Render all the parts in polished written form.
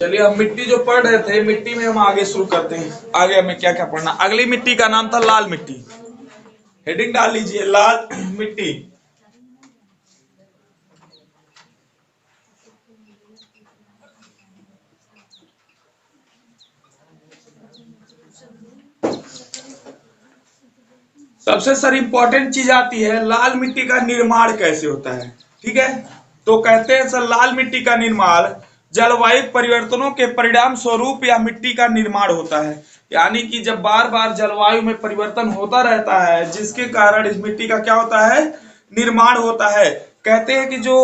चलिए हम मिट्टी जो पढ़ रहे थे, मिट्टी में हम आगे शुरू करते हैं। आगे हमें क्या क्या पढ़ना। अगली मिट्टी का नाम था लाल मिट्टी। हेडिंग डाल लीजिए, लाल मिट्टी। सबसे सर इंपॉर्टेंट चीज आती है, लाल मिट्टी का निर्माण कैसे होता है। ठीक है, तो कहते हैं सर लाल मिट्टी का निर्माण जलवायु परिवर्तनों के परिणाम स्वरूप या मिट्टी का निर्माण होता है। यानी कि जब बार बार जलवायु में परिवर्तन होता रहता है, जिसके कारण इस मिट्टी का क्या होता है, निर्माण होता है। कहते हैं कि जो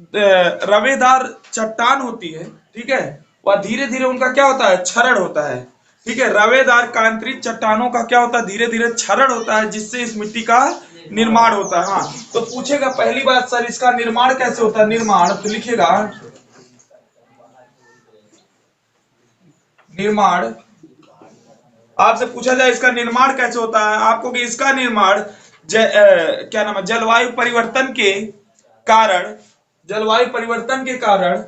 रवेदार चट्टान होती है, ठीक है, वह धीरे धीरे उनका क्या होता है, क्षरण होता है। ठीक है, रवेदार कांतरित चट्टानों का क्या होता है, धीरे धीरे क्षरण होता है, जिससे इस मिट्टी का निर्माण होता है। हाँ, तो पूछेगा पहली बात सर इसका निर्माण कैसे होता है। निर्माण तो लिखेगा निर्माण, आपसे पूछा जाए इसका निर्माण कैसे होता है, आपको कि इसका निर्माण क्या नाम है, जलवायु परिवर्तन के कारण, जलवायु परिवर्तन के कारण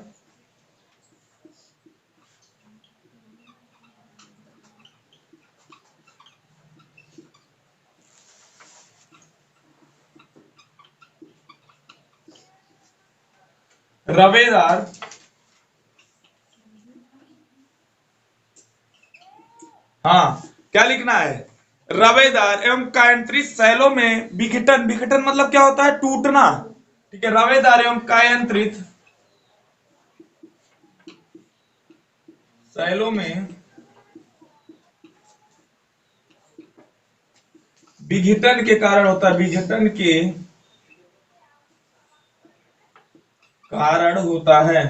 रवेदार हाँ क्या लिखना है, रवेदार एवं कायांतरित शैलों में विघटन, विघटन मतलब क्या होता है, टूटना। ठीक है, रवेदार एवं कायांतरित शैलों में विघटन के कारण होता है, विघटन के कारण होता है।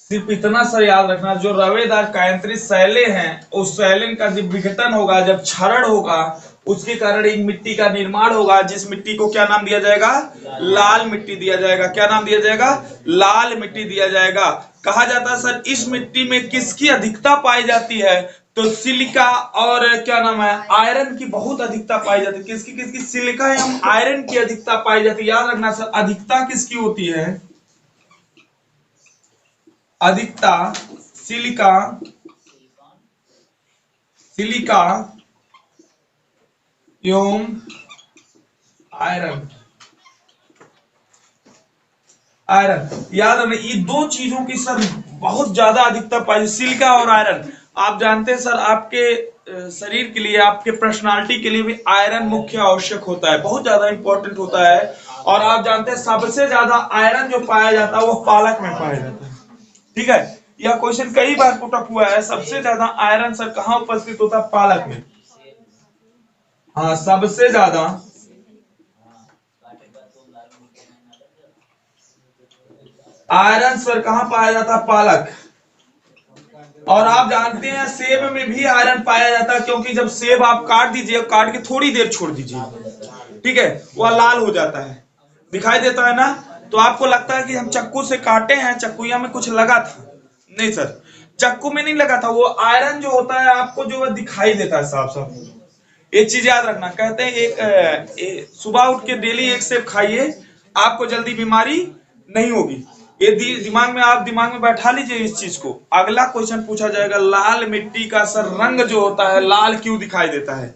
सिर्फ इतना सा याद रखना, जो रवेदार कायांतरित शैलें हैं, उस शैलें का जब विघटन होगा, जब क्षरण होगा, उसके कारण एक मिट्टी का निर्माण होगा, जिस मिट्टी को क्या नाम दिया जाएगा, लाल मिट्टी दिया जाएगा। क्या नाम दिया जाएगा, लाल मिट्टी दिया जाएगा। कहा जाता है सर इस मिट्टी में किसकी अधिकता पाई जाती है, तो सिलिका और क्या नाम है, आयरन की बहुत अधिकता पाई जाती है। किसकी किसकी, सिलिका एवं आयरन की अधिकता पाई जाती है। याद रखना सर, अधिकता किसकी होती है, अधिकता सिलिका, सिलिका एवं आयरन, आयरन। याद रखना ये दो चीजों की सर बहुत ज्यादा अधिकता पाई, सिलिका और आयरन। आप जानते हैं सर आपके शरीर के लिए, आपके पर्सनालिटी के लिए भी आयरन मुख्य आवश्यक होता है, बहुत ज्यादा इंपॉर्टेंट होता है। और आप जानते हैं सबसे ज्यादा आयरन जो पाया जाता है वो पालक में पाया जाता है। ठीक है, यह क्वेश्चन कई बार पुट अप हुआ है, सबसे ज्यादा आयरन सर कहाँ उपस्थित होता है, पालक में। हाँ, सबसे ज्यादा आयरन सर कहाँ पाया जाता है, पालक। और आप जानते हैं सेब में भी आयरन पाया जाता है, क्योंकि जब सेब आप काट दीजिए, काट के थोड़ी देर छोड़ दीजिए, ठीक है, वह लाल हो जाता है, दिखाई देता है ना। तो आपको लगता है कि हम चक्कू से काटे हैं, चक्कुया में कुछ लगा था, नहीं सर, चक्कू में नहीं लगा था, वो आयरन जो होता है आपको जो दिखाई देता है साफ साफ। एक चीज याद रखना, कहते हैं एक सुबह उठ के डेली एक सेब खाइए, आपको जल्दी बीमारी नहीं होगी। ये दिमाग में, आप दिमाग में बैठा लीजिए इस चीज को। अगला क्वेश्चन पूछा जाएगा, लाल मिट्टी का सर रंग जो होता है लाल क्यों दिखाई देता है,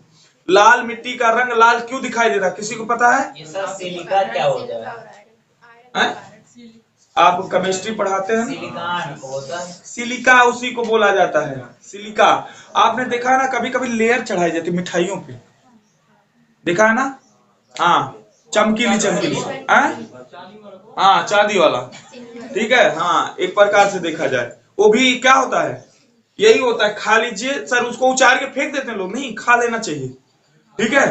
लाल मिट्टी का रंग लाल क्यों दिखाई देता है, किसी को पता है? ये सर सिलिका क्या होता है? आप केमिस्ट्री पढ़ाते हैं, सिलिकॉन होता है, सिलिका उसी को बोला जाता है, सिलिका। आपने देखा है ना, कभी कभी लेयर चढ़ाई जाती है मिठाइयों पे, देखा है ना। हाँ, चमकीली चमकीली, हाँ चांदी वाला, ठीक है, हाँ एक प्रकार से देखा जाए वो भी क्या होता है, यही होता है। खा लीजिए सर, उसको उचार के फेंक देते हैं लोग, नहीं खा लेना चाहिए, ठीक है।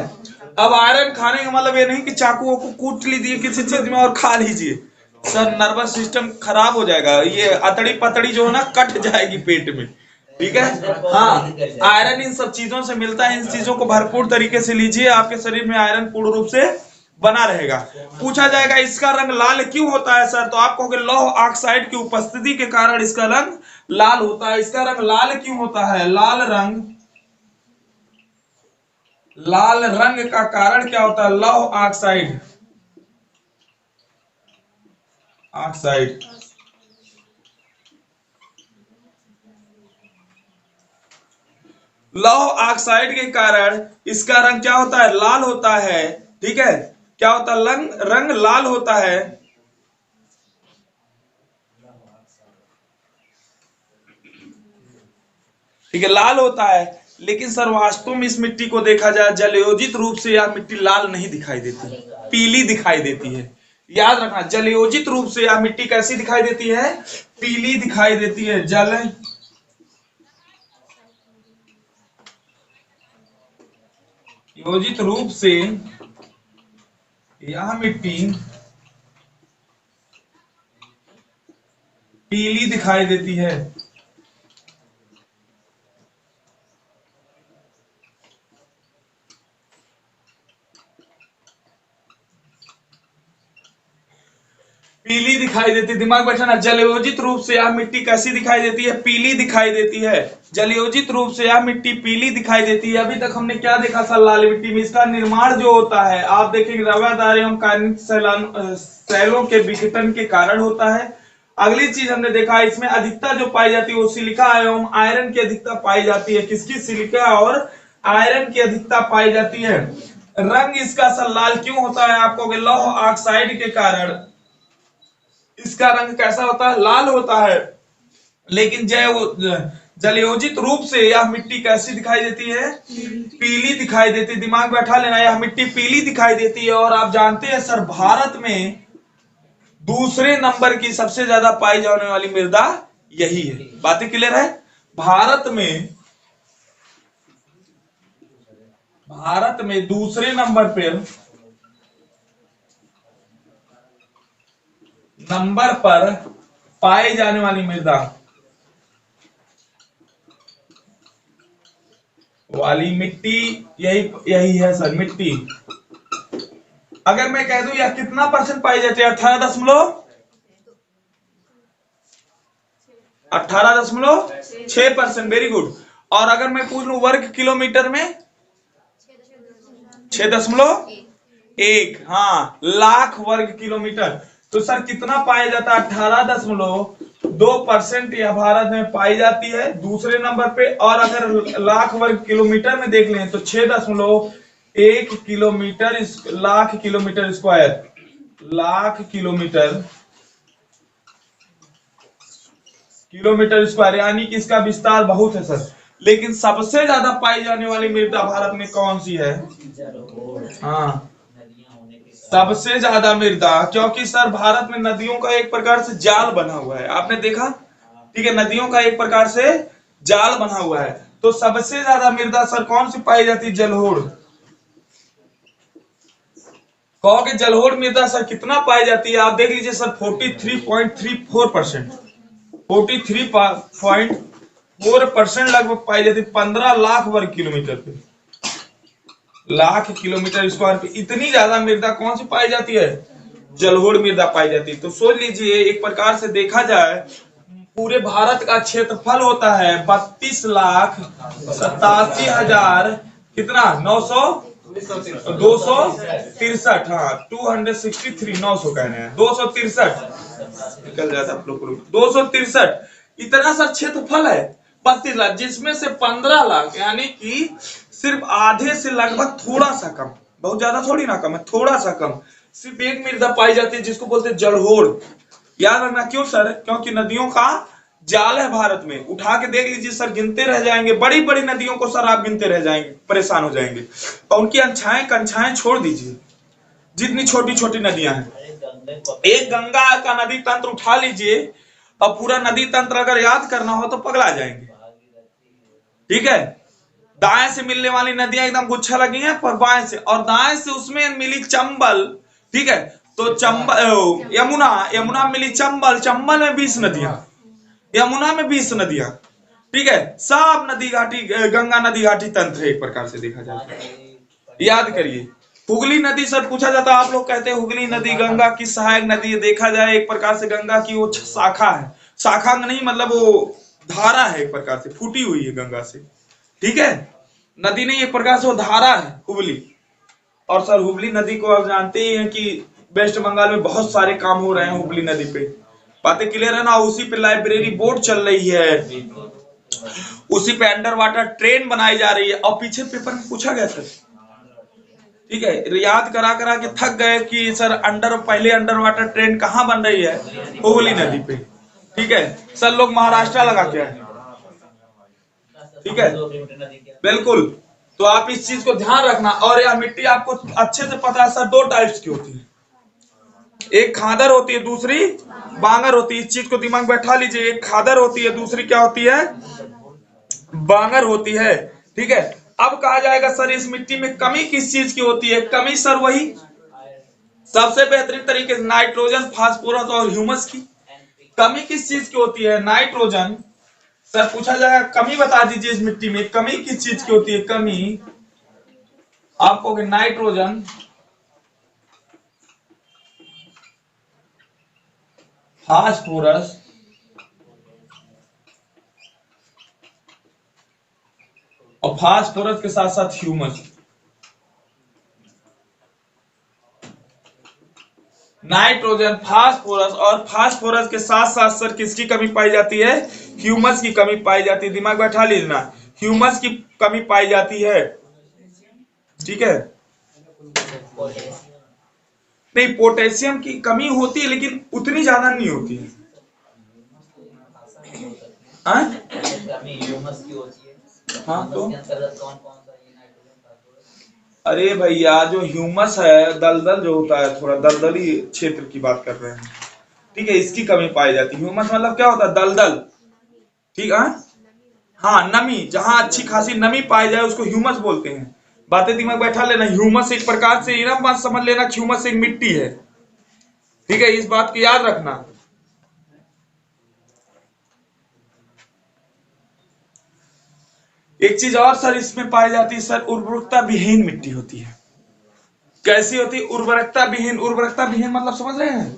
अब आयरन खाने का मतलब ये नहीं कि चाकू को कूट लीजिए किसी चीज में और खा लीजिए, सर नर्वस सिस्टम खराब हो जाएगा, ये अतड़ी पतड़ी जो है ना कट जाएगी पेट में, ठीक है। हाँ, आयरन इन सब चीजों से मिलता है, इन चीजों को भरपूर तरीके से लीजिए, आपके शरीर में आयरन पूर्ण रूप से बना रहेगा। पूछा जाएगा इसका रंग लाल क्यों होता है सर, तो आप कहोगे लौह ऑक्साइड की उपस्थिति के कारण इसका रंग लाल होता है। इसका रंग लाल क्यों होता है, लाल रंग लाल रंग का कारण क्या होता है? लौह ऑक्साइड। ऑक्साइड। लौह ऑक्साइड के कारण इसका रंग क्या होता है? लाल होता है। ठीक है, क्या होता है? रंग लाल होता है। ठीक है, लाल होता है। लेकिन सर वास्तव में इस मिट्टी को देखा जाए जलयोजित रूप से यह मिट्टी लाल नहीं दिखाई देती, पीली दिखाई देती है। याद रखना, जलयोजित रूप से यह मिट्टी कैसी दिखाई देती है? पीली दिखाई देती है। जल योजित रूप से यह मिट्टी पीली दिखाई देती है। पीली दिखाई देती है, दिमाग बैठाना। जलयोजित रूप से यह मिट्टी कैसी दिखाई देती है? पीली दिखाई देती है। जलयोजित रूप से यह मिट्टी पीली दिखाई देती है। अभी तक हमने क्या देखा सर? लाल मिट्टी में इसका निर्माण जो होता है, आप देखेंगे रवादार एवं कायनिक सैलों के विघटन के कारण होता है। अगली चीज हमने देखा, इसमें अधिकता जो पाई जाती है वो सिलिका एवं आयरन की अधिकता पाई जाती है। किसकी? सिलिका और आयरन की अधिकता पाई जाती है। रंग इसका सर लाल क्यों होता है? आपको लौह ऑक्साइड के कारण इसका रंग कैसा होता है? लाल होता है। लेकिन जलयोजित रूप से यह मिट्टी कैसी दिखाई देती है? पीली दिखाई देती है। दिमाग बैठा लेना, यह मिट्टी पीली दिखाई देती है। और आप जानते हैं सर, भारत में दूसरे नंबर की सबसे ज्यादा पाई जाने वाली मृदा यही है। बातें क्लियर है? भारत में दूसरे नंबर पर पाई जाने वाली मृदा वाली मिट्टी यही है सर। मिट्टी अगर मैं कह दूं यह कितना परसेंट पाई जाती है? 18.6%। Very good. और अगर मैं पूछ लूं वर्ग किलोमीटर में? 6.1। हाँ, लाख वर्ग किलोमीटर। तो सर कितना पाया जाता है? 18.2% यह भारत में पाई जाती है दूसरे नंबर पे। और अगर लाख वर्ग किलोमीटर में देख लें तो 6.1 kilometre, lakh kilometre square, lakh kilometre square, यानी कि इसका विस्तार बहुत है सर। लेकिन सबसे ज्यादा पाई जाने वाली मृदा भारत में कौन सी है? हाँ, सबसे ज्यादा मृदा, क्योंकि सर भारत में नदियों का एक प्रकार से जाल बना हुआ है। आपने देखा? ठीक है, नदियों का एक प्रकार से जाल बना हुआ है। तो सबसे ज्यादा मृदा सर कौन सी पाई जाती है? जलोढ़। कहोगे जलोढ़ मृदा सर कितना पाई जाती है? आप देख लीजिए सर, 43.34%, 43.4% लगभग पाई जाती है 15 लाख वर्ग किलोमीटर पे, लाख किलोमीटर स्क्वायर पे। इतनी ज्यादा मृदा कौन सी पाई जाती है? जलोढ़ मृदा पाई जाती है। तो सोच लीजिए, एक प्रकार से देखा जाए पूरे भारत का क्षेत्रफल होता है 32,87,000 कितना? 263। हाँ, 263, 900 कह रहे हैं, 263 निकल जाता आप लोग को। 263 इतना सा क्षेत्रफल है 32 लाख, जिसमें से 15 लाख यानी कि सिर्फ आधे से लगभग थोड़ा सा कम, बहुत ज्यादा थोड़ी ना कम है, थोड़ा सा कम, सिर्फ एक मृदा पाई जाती है जिसको बोलते हैं जलोढ़। याद रखना। क्यों सर? क्योंकि नदियों का जाल है भारत में। उठा के देख लीजिए सर, गिनते रह जाएंगे, बड़ी बड़ी नदियों को सर आप गिनते रह जाएंगे, परेशान हो जाएंगे। और उनकी अंछाएं कंछाएं छोड़ दीजिए, जितनी छोटी छोटी नदियां हैं। एक गंगा का नदी तंत्र उठा लीजिए, और पूरा नदी तंत्र अगर याद करना हो तो पगला जाएंगे। ठीक है, दाएं से मिलने वाली नदियां एकदम गुच्छा लगी हैं, पर बाएं से, और दाएं से उसमें मिली चंबल। ठीक है, तो चंबल, यमुना मिली चंबल, चंबल में 20 नदियां, यमुना में 20 नदियां। ठीक है, सब नदी घाटी, गंगा नदी घाटी तंत्र है एक प्रकार से देखा जाए। याद करिए, हुगली नदी सर पूछा जाता है, आप लोग कहते हैं हुगली नदी गंगा की सहायक नदी है। देखा जाए एक प्रकार से गंगा की वो शाखा है, शाखा नहीं मतलब वो धारा है, एक प्रकार से फूटी हुई है गंगा से। ठीक है, नदी नहीं, एक प्रकार से वो धारा है हुबली। और सर हुबली नदी को आप जानते ही हैं कि वेस्ट बंगाल में बहुत सारे काम हो रहे हैं हुबली नदी पे। बातें क्लियर है ना? उसी पे लाइब्रेरी बोर्ड चल रही है, उसी पे अंडर वाटर ट्रेन बनाई जा रही है। और पीछे पेपर में पूछा गया था, ठीक है, याद करा करा के थक गए कि सर पहले अंडर वाटर ट्रेन कहाँ बन रही है? हुगली नदी पे। ठीक है, सर लोग महाराष्ट्र लगा के आए, ठीक है, बिल्कुल। तो आप इस चीज को ध्यान रखना। और यह मिट्टी आपको अच्छे से पता है सर, दो टाइप्स की होती है, एक खादर होती है, दूसरी बांगर होती है। इस चीज को दिमाग में बैठा लीजिए, एक खादर होती है, दूसरी क्या होती है? बांगर होती है। ठीक है, अब कहा जाएगा सर इस मिट्टी में कमी किस चीज की होती है? कमी सर वही सबसे बेहतरीन तरीके से नाइट्रोजन, फास्फोरस और ह्यूमस की। कमी किस चीज की होती है? नाइट्रोजन। सर पूछा जाएगा कमी बता दीजिए इस मिट्टी में कमी किस चीज की होती है? कमी आप कहोगे नाइट्रोजन, फास्फोरस और फास्फोरस के साथ साथ ह्यूमस। नाइट्रोजन, फास्फोरस और फास्फोरस के साथ साथ सर किसकी कमी पाई जाती है? ह्यूमस की कमी पाई जाती है। दिमाग बैठा लीजिए, ह्यूमस की कमी पाई जाती है। ठीक है, नहीं पोटेशियम की कमी होती है लेकिन उतनी ज्यादा नहीं होती है। हाँ तो अरे भैया जो ह्यूमस है, दलदल जो होता है, थोड़ा दलदली क्षेत्र की बात कर रहे हैं, ठीक है, इसकी कमी पाई जाती है। ह्यूमस मतलब क्या होता है? दलदल। ठीक है, हाँ नमी, जहां अच्छी खासी नमी पाई जाए उसको ह्यूमस बोलते हैं। बातें दिमाग बैठा लेना, ह्यूमस एक प्रकार से ना बात समझ लेना, ह्यूमस एक मिट्टी है। ठीक है, इस बात को याद रखना। एक चीज और सर इसमें पाई जाती है सर, उर्वरकता विहीन मिट्टी होती है। कैसी होती है? उर्वरकता विहीन। उर्वरकता विहीन मतलब समझ रहे हैं?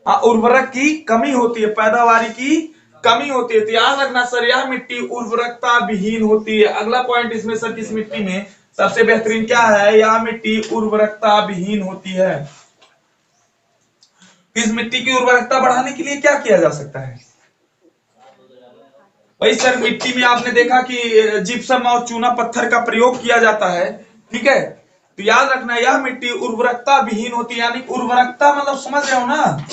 हाँ, उर्वरक की कमी होती है, पैदावारी की कमी होती है। तो याद रखना सर, यह मिट्टी उर्वरकता विहीन होती है। अगला पॉइंट इसमें सर, किस मिट्टी में सबसे बेहतरीन क्या है? यह मिट्टी उर्वरकता विहीन होती है। इस मिट्टी की उर्वरकता बढ़ाने के लिए क्या किया जा सकता है? भाई सर मिट्टी में आपने देखा कि जिप्सम और चूना पत्थर का प्रयोग किया जाता है। ठीक है, तो याद रखना यह मिट्टी उर्वरकता विहीन होती है। यानी उर्वरकता मतलब समझ रहे हो ना?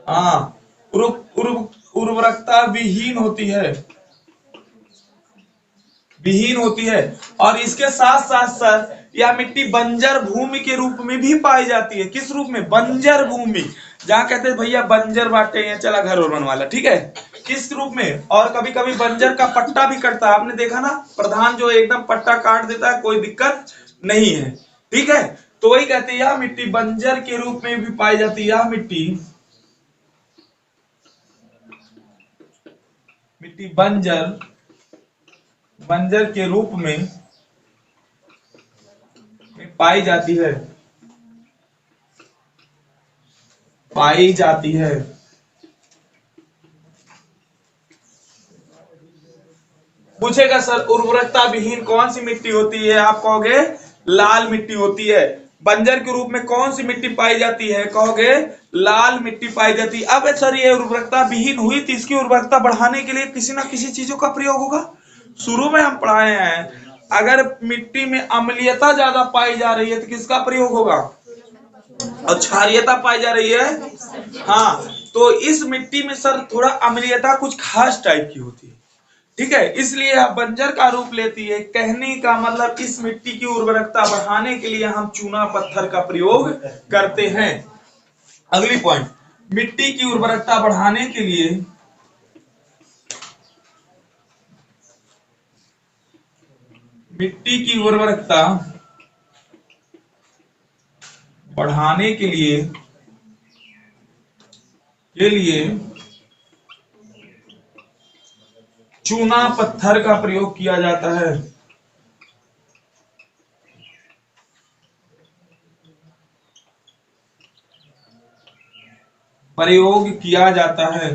हाँ, उर्वरकता विहीन होती है, विहीन होती है। और इसके साथ साथ सर यह मिट्टी बंजर भूमि के रूप में भी पाई जाती है। किस रूप में? बंजर भूमि, जहां कहते हैं भैया बंजर बांटे हैं, चला घर और बनवा ला। ठीक है, किस रूप में? और कभी कभी बंजर का पट्टा भी कटता है, आपने देखा ना, प्रधान जो एकदम पट्टा काट देता है, कोई दिक्कत नहीं है। ठीक है, तो वही कहते हैं यह मिट्टी बंजर के रूप में भी पाई जाती है। यह मिट्टी बंजर बंजर के रूप में पाई जाती है, पाई जाती है। पूछेगा सर उर्वरकता विहीन कौन सी मिट्टी होती है? आप कहोगे लाल मिट्टी होती है। बंजर के रूप में कौन सी मिट्टी पाई जाती है? कहोगे लाल मिट्टी पाई जाती है। अब सर ये उर्वरकता विहीन हुई तो इसकी उर्वरकता बढ़ाने के लिए किसी ना किसी चीजों का प्रयोग होगा। शुरू में हम पढ़ाए हैं, अगर मिट्टी में अम्लीयता ज्यादा पाई जा रही है तो किसका प्रयोग होगा? और क्षारीयता पाई जा रही है, हाँ, तो इस मिट्टी में सर थोड़ा अम्लीयता कुछ खास टाइप की होती है। ठीक है, इसलिए यह बंजर का रूप लेती है। कहने का मतलब इस मिट्टी की उर्वरकता बढ़ाने के लिए हम चूना पत्थर का प्रयोग करते हैं। अगली पॉइंट, मिट्टी की उर्वरकता बढ़ाने के लिए मिट्टी की उर्वरकता बढ़ाने के लिए चूना पत्थर का प्रयोग किया जाता है। प्रयोग किया जाता है।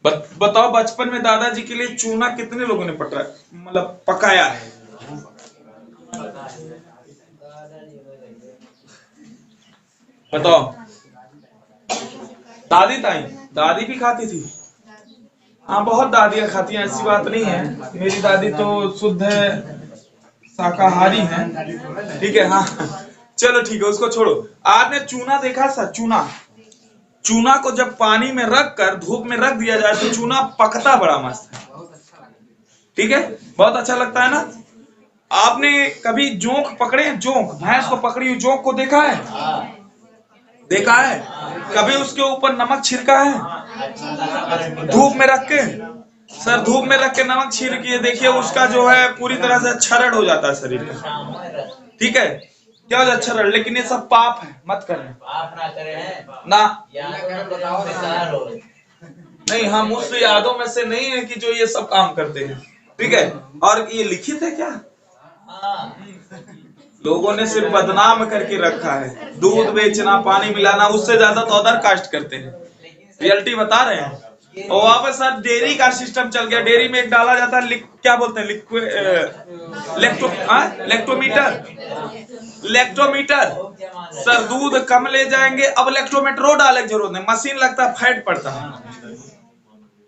बताओ बचपन में दादाजी के लिए चूना कितने लोगों ने मतलब पकाया है? बताओ। दादी ताई, दादी भी खाती थी। हाँ, बहुत दादियां खाती हैं, ऐसी बात नहीं है। मेरी दादी तो शुद्ध शाकाहारी है, ठीक है। हाँ चलो ठीक है, उसको छोड़ो। आपने चूना देखा सर? चूना, चूना को जब पानी में रख कर धूप में रख दिया जाए तो चूना पकता बड़ा मस्त है, ठीक है, बहुत अच्छा लगता है ना। आपने कभी जोंक पकड़े? जोंक, भैंस को पकड़ी हुई जोंक को देखा है? देखा है? कभी उसके ऊपर नमक छिड़का है धूप में रख के? सर धूप में रख के नमक छिड़किए, देखिए उसका जो है पूरी तरह से क्षरण हो जाता है शरीर का, ठीक है, क्या हो जाता है क्षरण। लेकिन ये सब पाप है, मत करें। आप ना करें ना, नहीं, हम उस यादों में से नहीं है कि जो ये सब काम करते हैं, ठीक है। और ये लिखित है क्या? लोगों ने सिर्फ बदनाम करके रखा है, दूध बेचना, पानी मिलाना, उससे ज्यादा तो अदर कास्ट करते हैं। रियलिटी बता रहे हैं। और वहां पर सर डेयरी का सिस्टम चल गया। डेयरी में एक डाला जाता है क्या बोलते हैं, लेक्टोमीटर, लेक्टोमीटर। सर दूध कम ले जाएंगे, अब लेक्टोमीटर डालने की जरूरत नहीं, मशीन लगता है, फैट पड़ता है,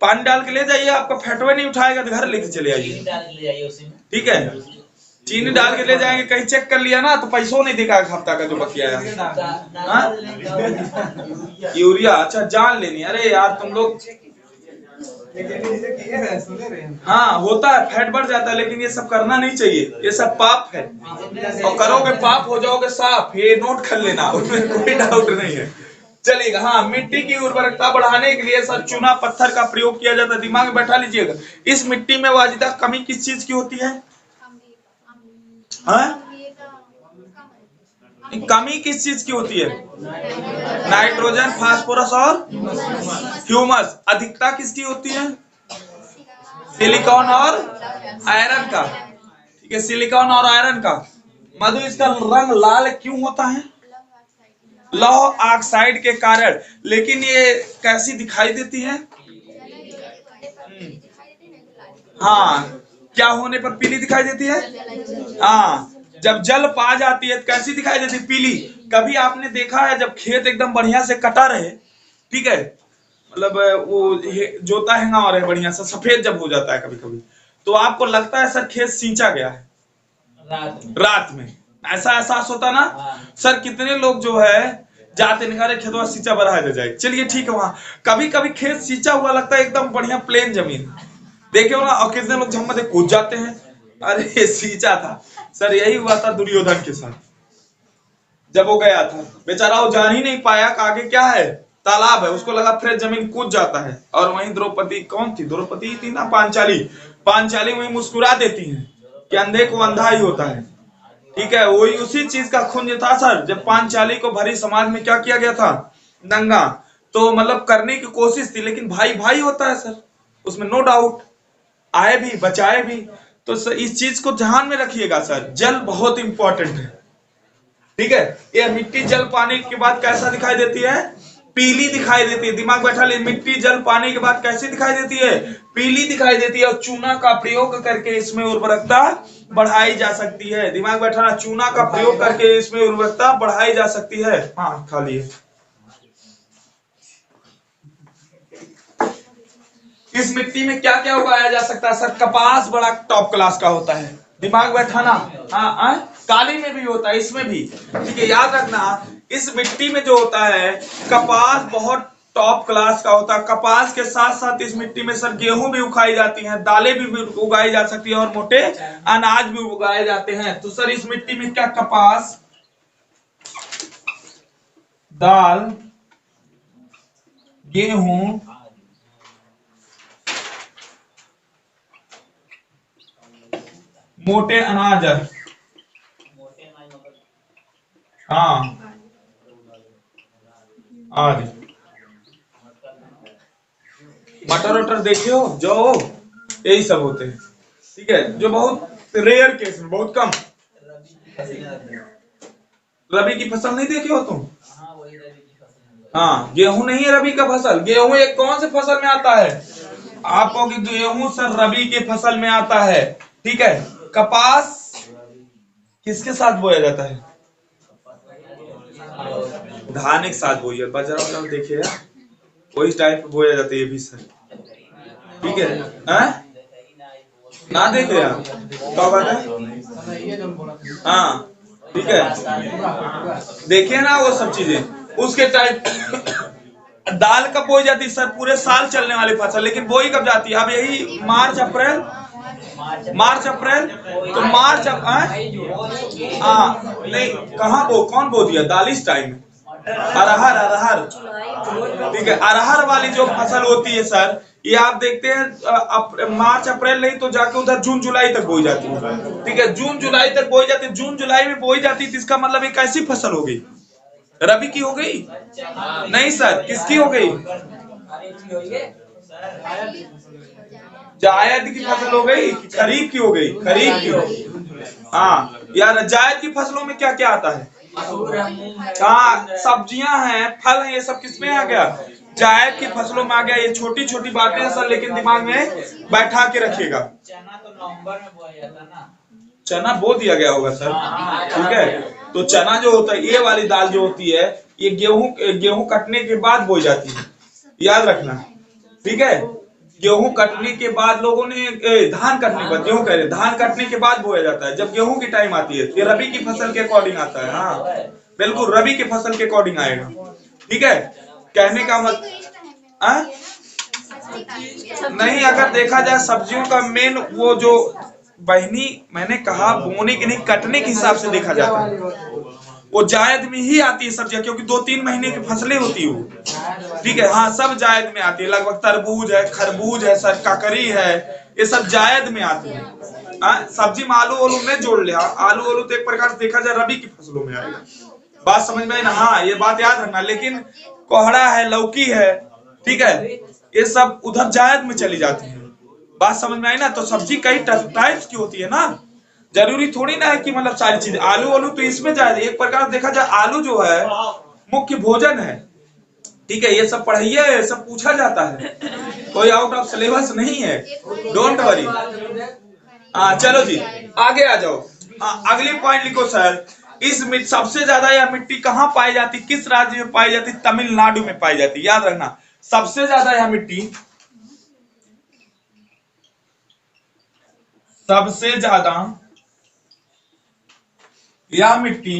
पानी डाल के ले जाइए, आपका फैटवे नहीं उठाएगा तो घर लेके चले आइए, ठीक है। चीनी डाल के ले जाएंगे, कहीं चेक कर लिया ना तो पैसों नहीं दिखाएगा हफ्ता का जो बकिया है। यूरिया, अच्छा जान लेनी। अरे यार तुम लोग, हाँ होता है, फैट बढ़ जाता है, लेकिन ये सब करना नहीं चाहिए, ये सब पाप है, और करोगे पाप हो जाओगे साफ, ये नोट कर लेना, उसमें कोई डाउट नहीं है। चलिएगा। हाँ, मिट्टी की उर्वरकता बढ़ाने के लिए सर चूना पत्थर का प्रयोग किया जाता है। दिमाग में बैठा लीजिएगा। इस मिट्टी में वाजिदा कमी किस चीज की होती है? हाँ? कमी किस चीज की होती है? नाइट्रोजन, फास्फोरस और ह्यूमस। अधिकता किसकी होती है? सिलिकॉन और आयरन का, ठीक है, सिलिकॉन और आयरन का। मधु, इसका रंग लाल क्यों होता है? लौह ऑक्साइड के कारण। लेकिन ये कैसी दिखाई देती है? हाँ, क्या होने पर पीली दिखाई देती है? हाँ, जब जल पा जाती है तो कैसी दिखाई देती है? पीली। कभी आपने देखा है जब खेत एकदम बढ़िया से कटा रहे, ठीक है, मतलब वो जोता है ना, और बढ़िया से सफेद जब हो जाता है कभी कभी, तो आपको लगता है सर खेत सींचा गया है रात में, ऐसा एहसास होता ना। सर कितने लोग जो है जाते निकाले खेतवा सींचा बढ़ा दे जाए, चलिए ठीक है, वहां कभी कभी खेत सींचा हुआ लगता है, एकदम बढ़िया प्लेन जमीन देखे हो ना, और कितने लोग झम्मते कूद जाते हैं, अरे सींचा था। सर यही हुआ था दुर्योधन के साथ, जब वो गया था बेचारा, वो जान ही नहीं पाया कि आगे क्या है, तालाब है, उसको लगा फ्रेश जमीन, कूद जाता है। और वहीं द्रौपदी, कौन थी द्रौपदी थी ना, पांचाली, पांचाली वहीं मुस्कुरा देती है कि अंधे को अंधा ही होता है, ठीक है। वही उसी चीज का खुंज था सर, जब पांचाली को भरी समाज में क्या किया गया था, दंगा। तो मतलब करने की कोशिश थी, लेकिन भाई भाई होता है सर, उसमें नो डाउट, आए भी बचाए भी। तो सर इस चीज को ध्यान में रखिएगा सर, जल बहुत इंपॉर्टेंट है, ठीक है। ये मिट्टी जल पाने के बाद कैसा दिखाई देती है? पीली दिखाई देती है। दिमाग बैठा ले, मिट्टी जल पाने के बाद कैसी दिखाई देती है? पीली दिखाई देती है। और चूना का प्रयोग करके इसमें उर्वरकता बढ़ाई जा सकती है। दिमाग बैठा, चूना का प्रयोग करके इसमें उर्वरकता बढ़ाई जा सकती है। हाँ खाली है। इस मिट्टी में क्या क्या उगाया जा सकता है? सर कपास बड़ा टॉप क्लास का होता है। दिमाग बैठाना। हाँ, काली में भी होता है, इसमें भी, ठीक है, याद रखना। इस मिट्टी में जो होता है कपास बहुत टॉप क्लास का होता है। कपास के साथ साथ इस मिट्टी में सर गेहूं भी उगाई जाती हैं, दालें भी उगाई जा सकती है, और मोटे अनाज भी उगाए जाते हैं। तो सर इस मिट्टी में क्या, कपास, दाल, गेहूं, मोटे अनाज, हाँ आदि, मटर वटर देखे हो जो, यही सब होते हैं, ठीक है, जो बहुत रेयर केस में, बहुत कम। रबी की फसल नहीं देखे हो तुम? हाँ, गेहूं नहीं है रबी का फसल। गेहूं एक कौन से फसल में आता है? आप कहोगे गेहूं सर रबी के फसल में आता है, ठीक है। कपास किसके साथ बोया जाता है? धान एक साथ बोइए, बाजरा देखिए वही टाइप बोया जाता है ये भी सर, ठीक है। ना देखे आप क्या बात है? हाँ ठीक है, देखिए ना वो सब चीजें उसके टाइप। दाल कब बोई जाती है सर? पूरे साल चलने वाली फसल, लेकिन बोई कब जाती है? अब यही मार्च अप्रैल, मार्च अप्रैल, तो मार्च नहीं, कहाँ बो, कौन बो दिया दाल इस टाइम? अरहर, अरहर, ठीक है। अरहर वाली जो फसल होती है सर, ये आप देखते हैं मार्च अप्रैल नहीं तो जाके उधर जून जुलाई तक बोई जाती है, ठीक है। जून जुलाई तक बोई जाती है, जून जुलाई में बोई जाती है, इसका मतलब एक ऐसी फसल हो गई रबी की हो गई? नहीं सर, किसकी हो गई? जायद की फसल हो गई, खरीफ की हो गई? खरीफ की। हाँ यार, जायद की फसलों में क्या क्या आता है? हाँ, सब्जियां हैं, फल हैं, ये सब किसमें आ गया? जायद की फसलों में आ गया। ये छोटी छोटी बातें हैं सर, लेकिन दिमाग में बैठा के रखिएगा। चना तो नवंबर में बोया जाता ना? चना बो दिया गया होगा सर, ठीक है। तो चना जो होता है, ये वाली दाल जो होती है, ये गेहूं कटने के बाद बोई जाती है, याद रखना, ठीक है। गेहूं कटने के बाद लोगों ने धान कटने के बाद, गेहूं कह रहे, धान कटने के बाद बोया जाता है, जब गेहूं की टाइम आती है। ये रबी की फसल के अकॉर्डिंग आता है। हाँ बिल्कुल, रबी की फसल के अकॉर्डिंग आएगा, ठीक है। कहने का मतलब नहीं, अगर देखा जाए सब्जियों का मेन वो जो बहनी, मैंने कहा बोने के नहीं, कटने के हिसाब से देखा जाता है। वो जायद में ही आती है सब्जियां, क्योंकि 2-3 महीने की फसलें होती है, ठीक है। हाँ, सब जायद में आती है, लगभग तरबूज है, खरबूज है सर, ककड़ी है, ये सब जायद में आती है। सब्जी में आलू वालू में जोड़ लिया, आलू वालू तो एक प्रकार से देखा जाए रबी की फसलों में आएगा। बात समझ में आई ना? हाँ, ये बात याद रखना। लेकिन कोहड़ा है, लौकी है, ठीक है, ये सब उधर जायद में चली जाती है। बात समझ में आई ना? तो सब्जी कई टाइप्स की होती है ना, जरूरी थोड़ी ना है कि मतलब सारी चीजें। आलू वालू तो इसमें जायद, एक प्रकार देखा जाए आलू जो है मुख्य भोजन है, ठीक है। ये सब पढ़िए, ये सब पूछा जाता है, कोई आउट ऑफ सिलेबस नहीं है, डोंट वरी। चलो जी आगे आ जाओ। अगली पॉइंट लिखो सर, इस सबसे ज्यादा यह मिट्टी कहाँ पाई जाती, किस राज्य में पाई जाती? तमिलनाडु में पाई जाती। याद रखना, सबसे ज्यादा यह मिट्टी, सबसे ज्यादा यह मिट्टी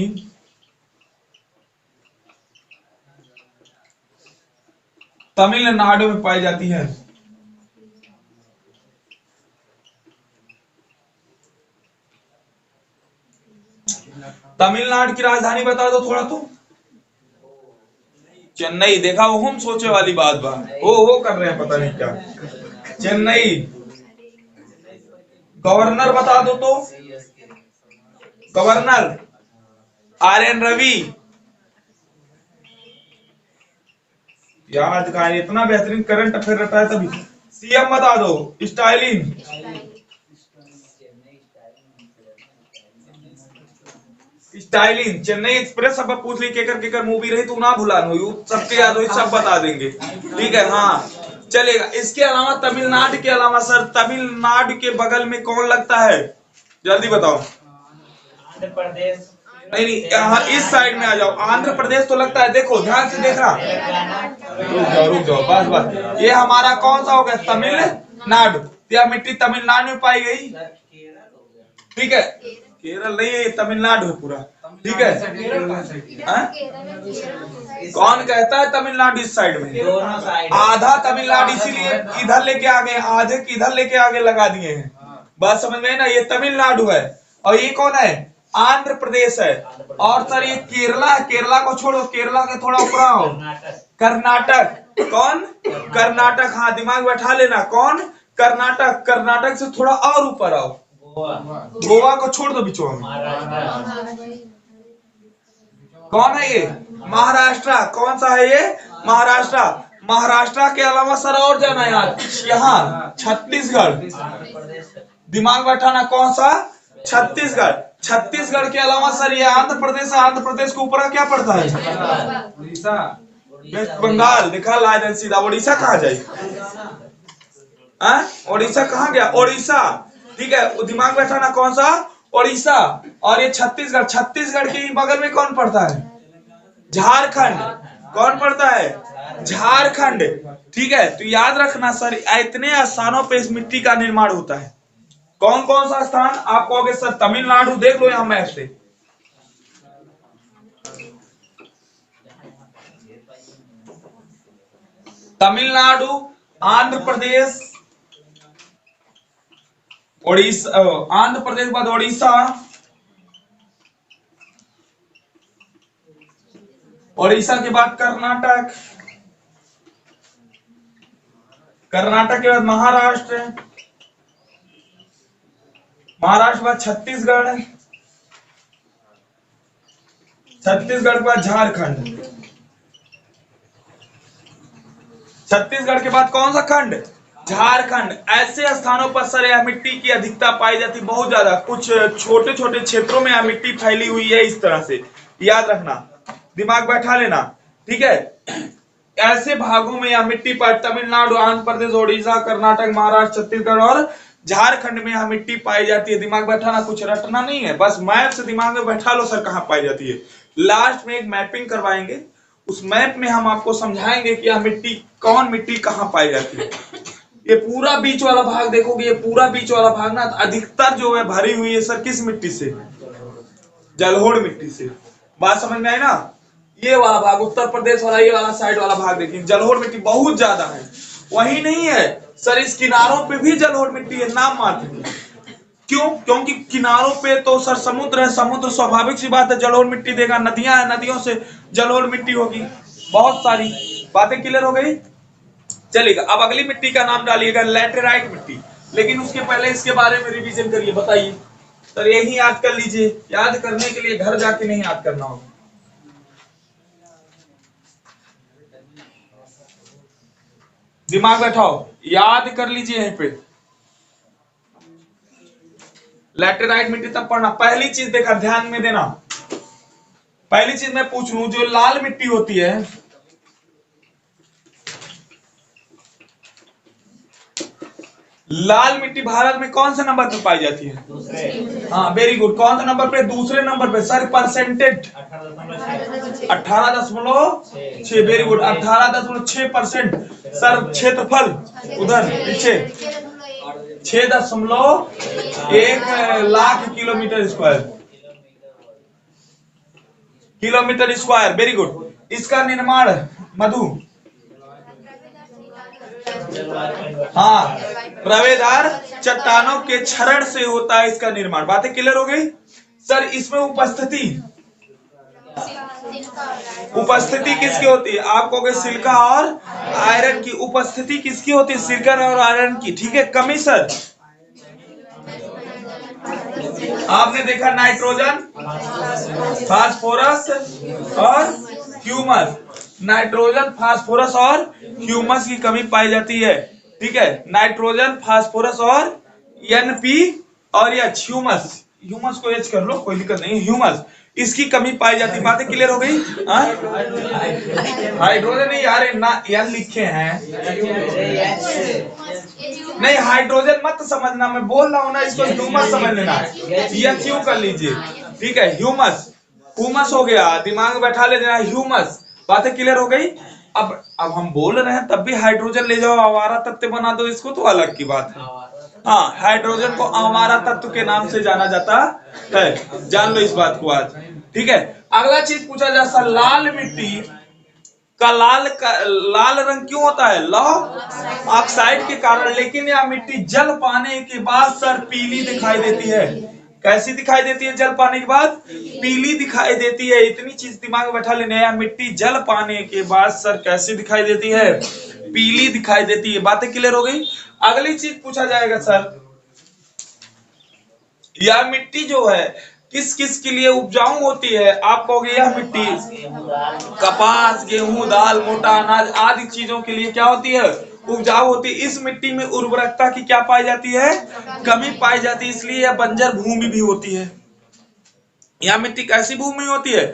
तमिलनाडु में पाई जाती है। तमिलनाडु की राजधानी बता दो थोड़ा तो। चेन्नई। देखा, वो हम सोचे वाली बात बा, वो कर रहे हैं पता नहीं क्या। चेन्नई। गवर्नर बता दो तो। Governor RN Ravi. याद का इतना बेहतरीन करंट अफेयर रटा है तभी। CM बता दो, स्टालिन। स्टाइलिन। चेन्नई एक्सप्रेस सब पूछ ली केकर मूवी रही तो ना भुला नो, सबके याद हो, सब बता देंगे, ठीक है। हाँ चलेगा। इसके अलावा तमिलनाडु के अलावा सर, तमिलनाडु के बगल में कौन लगता है? जल्दी बताओ। आंध्र प्रदेश। नहीं, यहाँ इस साइड में आ जाओ। आंध्र प्रदेश तो लगता है, देखो ध्यान से देखना। रुक जाओ बस। ये हमारा कौन सा हो गया? तमिलनाडु। यह मिट्टी तमिलनाडु में पाई गई, ठीक है। केरल नहीं है, तमिलनाडु है पूरा, ठीक है। कौन कहता है तमिलनाडु इस साइड में? आधा तमिलनाडु इसीलिए इधर लेके आ गए, आधे की इधर लेके आगे लगा दिए हैं। बात समझ में ना? ये तमिलनाडु है और ये कौन है? आंध्र प्रदेश है। और सर ये केरला है, केरला को छोड़ो, केरला के थोड़ा ऊपर आओ। कर्नाटक। कौन? कर्नाटक। हाँ, दिमाग बैठा लेना, कौन? कर्नाटक। कर्नाटक से थोड़ा और ऊपर आओ, गोवा को छोड़ दो बीचों में। कौन है ये? महाराष्ट्र। कौन सा है ये? महाराष्ट्र। महाराष्ट्र के अलावा सर और जाना यार, यहाँ छत्तीसगढ़। दिमाग बैठाना, कौन सा? छत्तीसगढ़। छत्तीसगढ़ के अलावा सर ये आंध्र प्रदेश है। आंध्र प्रदेश के ऊपर क्या पड़ता है? उड़ीसा। वेस्ट बंगाल। देखा, लाइन सीधा। उड़ीसा कहाँ जाए? उड़ीसा कहाँ गया? उड़ीसा, ठीक है, वो दिमाग बैठा ना, कौन सा? उड़ीसा। और ये छत्तीसगढ़, छत्तीसगढ़ के बगल में कौन पड़ता है? झारखंड। कौन पड़ता है? झारखंड। ठीक है, तो याद रखना सर, इतने स्थानों पे इस मिट्टी का निर्माण होता है। कौन कौन सा स्थान? आप कहोगे सर तमिलनाडु, देख लो यहां मैप से, तमिलनाडु, आंध्र प्रदेश, उड़ीसा, आंध्र प्रदेश के बाद उड़ीसा, उड़ीसा के बाद कर्नाटक, कर्नाटक के बाद महाराष्ट्र, महाराष्ट्र के बाद छत्तीसगढ़, छत्तीसगढ़ के बाद झारखंड, छत्तीसगढ़ के बाद कौन सा खंड? झारखंड। ऐसे स्थानों पर सर यह मिट्टी की अधिकता पाई जाती, बहुत ज्यादा। कुछ छोटे छोटे क्षेत्रों में यह मिट्टी फैली हुई है, इस तरह से याद रखना, दिमाग बैठा लेना, ठीक है। ऐसे भागों में यह मिट्टी पर तमिलनाडु, आंध्र प्रदेश, उड़ीसा, कर्नाटक, महाराष्ट्र, छत्तीसगढ़ और झारखंड में यह मिट्टी पाई जाती है। दिमाग बैठाना, कुछ रटना नहीं है, बस मैप से दिमाग में बैठा लो सर कहां पाई जाती है। लास्ट में एक मैपिंग करवाएंगे, उस मैप में हम आपको समझाएंगे कि यह मिट्टी, कौन मिट्टी कहां पाई जाती है। ये पूरा बीच वाला भाग देखोगे, ये पूरा बीच वाला भाग ना अधिकतर जो है भरी हुई है सर किस मिट्टी से? जलोढ़ मिट्टी से। बात समझ में आई ना? ये वाला भाग उत्तर प्रदेश वाला, ये वाला साइड वाला भाग देखिए, जलोढ़ मिट्टी बहुत ज्यादा है। वही नहीं है सर, इस किनारों पे भी जलोढ़ मिट्टी है, नाम मात्र। क्यों? क्योंकि किनारों पे तो सर समुद्र है, समुद्र स्वाभाविक सी बात है जलोढ़ मिट्टी देगा। नदियां है, नदियों से जलोढ़ मिट्टी होगी। बहुत सारी बातें क्लियर हो गई, चलेगा। अब अगली मिट्टी का नाम डालिएगा लैटेराइट मिट्टी, लेकिन उसके पहले इसके बारे में रिवीजन करिए। बताइए सर, यही याद कर लीजिए, याद करने के लिए घर जाके नहीं याद करना होगा। दिमाग बैठाओ, याद कर लीजिए यहीं पे। लैटेराइट मिट्टी तब पढ़ना। पहली चीज देखा, ध्यान में देना, पहली चीज मैं पूछ लूं, जो लाल मिट्टी होती है, लाल मिट्टी भारत में कौन से नंबर पे पाई जाती है? दूसरे। हाँ, वेरी गुड। कौन सा नंबर पे? दूसरे नंबर पे sir. Percentage 18.6। Very good, 18.6% sir. क्षेत्रफल उधर पीछे 6.1 lakh kilometre square, kilometre square. Very good. इसका निर्माण मधु, हाँ, प्रवेदार चट्टानों के क्षरण से होता है इसका निर्माण। बातें क्लियर हो गई सर? इसमें उपस्थिति, उपस्थिति किसकी होती है? आप कहोगे सिलिका और आयरन की। उपस्थिति किसकी होती है? सिलिका और आयरन की, ठीक है। कमी सर, आपने देखा नाइट्रोजन, फास्फोरस और ह्यूमस। नाइट्रोजन, फास्फोरस और ह्यूमस की कमी पाई जाती है, ठीक है। नाइट्रोजन, फास्फोरस और NP और एच, ह्यूमस, ह्यूमस को एच कर लो, कोई दिक्कत नहीं, ह्यूमस, इसकी कमी पाई जाती है। बातें क्लियर हो गई? हाइड्रोजन नहीं यार, ना एन लिखे हैं, नहीं हाइड्रोजन मत समझना, मैं बोल रहा हूं ना, इसको ह्यूमस समझ लेना। ये क्यों कर लीजिए, ठीक है। ह्यूमस, ह्यूमस हो गया, दिमाग में बैठा ले देना, ह्यूमस। बातें क्लियर हो गई? अब हम बोल रहे हैं तब भी हाइड्रोजन ले जाओ, आवारा तत्व बना दो इसको, तो अलग की बात है। हाँ, हाइड्रोजन को आवारा तत्व के नाम से जाना जाता है, जान लो इस बात को आज, ठीक है। अगला चीज पूछा जा सर, लाल मिट्टी का लाल रंग क्यों होता है? लौह ऑक्साइड के कारण। लेकिन यह मिट्टी जल पाने के बाद सर पीली दिखाई देती है। कैसी दिखाई देती है? जल पाने के बाद पीली दिखाई देती है। इतनी चीज दिमाग में बैठा लेने, मिट्टी जल पाने के बाद सर कैसी दिखाई देती है? पीली दिखाई देती है। बातें क्लियर हो गई? अगली चीज पूछा जाएगा सर, यह मिट्टी जो है किस किस के लिए उपजाऊ होती है? आप कहोगे यह मिट्टी कपास, गेहूं, दाल, मोटा अनाज आदि चीजों के लिए क्या होती है? उपजाऊ होती है। इस मिट्टी में उर्वरकता की क्या पाई जाती है? कमी पाई जाती है, इसलिए यह बंजर भूमि भी होती है। यह मिट्टी कैसी भूमि होती है?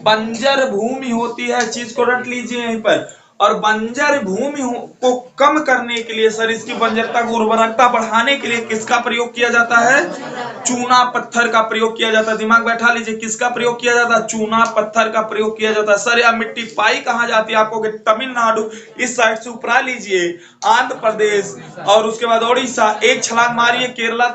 बंजर भूमि होती है। चीज को रट लीजिए यहीं पर। और बंजर भूमि को कम करने के लिए सर, इसकी बंजरता को उर्वरकता बढ़ाने के लिए किसका प्रयोग किया जाता है? चूना पत्थर का प्रयोग किया जाता है। दिमाग बैठा लीजिए, किसका प्रयोग किया जाता है? चूना पत्थर का प्रयोग किया जाता है। सर यह मिट्टी पाई कहाँ जाती है? आपको तमिलनाडु इस साइड से उपरा लीजिए, आंध्र प्रदेश और उसके बाद उड़ीसा, एक छलांग मारिए, केरला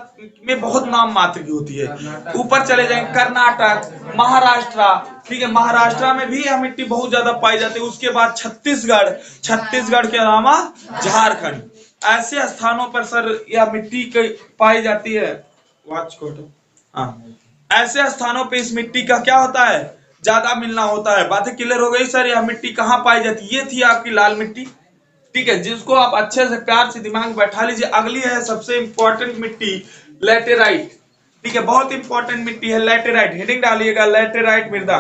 में बहुत नाम मात्र की होती है। ऊपर चले जाएंगे कर्नाटक, महाराष्ट्र, ठीक है, महाराष्ट्र में भी यह मिट्टी बहुत ज्यादा पाई जाती है। उसके बाद छत्तीसगढ़, छत्तीसगढ़ के अलावा झारखंड, ऐसे स्थानों पर सर यह मिट्टी पाई जाती है। वॉच को हाँ, ऐसे स्थानों पे इस मिट्टी का क्या होता है? ज्यादा मिलना होता है। बातें क्लियर हो गई सर? यह मिट्टी कहाँ पाई जाती है? ये थी आपकी लाल मिट्टी, ठीक है, जिसको आप अच्छे से प्यार से दिमाग में बैठा लीजिए। अगली है सबसे इंपॉर्टेंट मिट्टी, लैटेराइट, ठीक है, बहुत इंपॉर्टेंट मिट्टी है लैटेराइट। हेडिंग डालिएगा, लैटेराइट मृदा,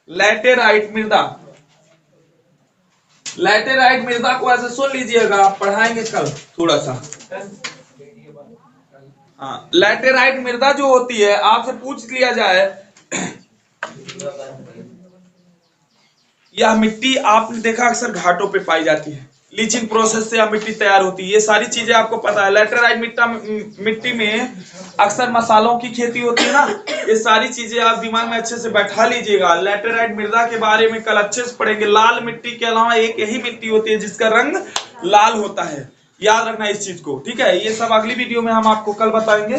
लैटेराइट मृदा। लैटेराइट मृदा को ऐसे सुन लीजिएगा, पढ़ाएंगे कल थोड़ा सा। हाँ, लैटेराइट मृदा जो होती है, आपसे पूछ लिया जाए यह मिट्टी आपने देखा अक्सर घाटों पे पाई जाती है, लीचिंग प्रोसेस से यह मिट्टी तैयार होती है। ये सारी चीजें आपको पता है। लैटेराइट मिट्टी में अक्सर मसालों की खेती होती है ना, ये सारी चीजें आप दिमाग में अच्छे से बैठा लीजिएगा। लैटेराइट मृदा के बारे में कल अच्छे से पढ़ेंगे। लाल मिट्टी के अलावा एक यही मिट्टी होती है जिसका रंग लाल होता है, याद रखना इस चीज को, ठीक है। ये सब अगली वीडियो में हम आपको कल बताएंगे।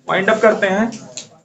वाइंड अप करते हैं।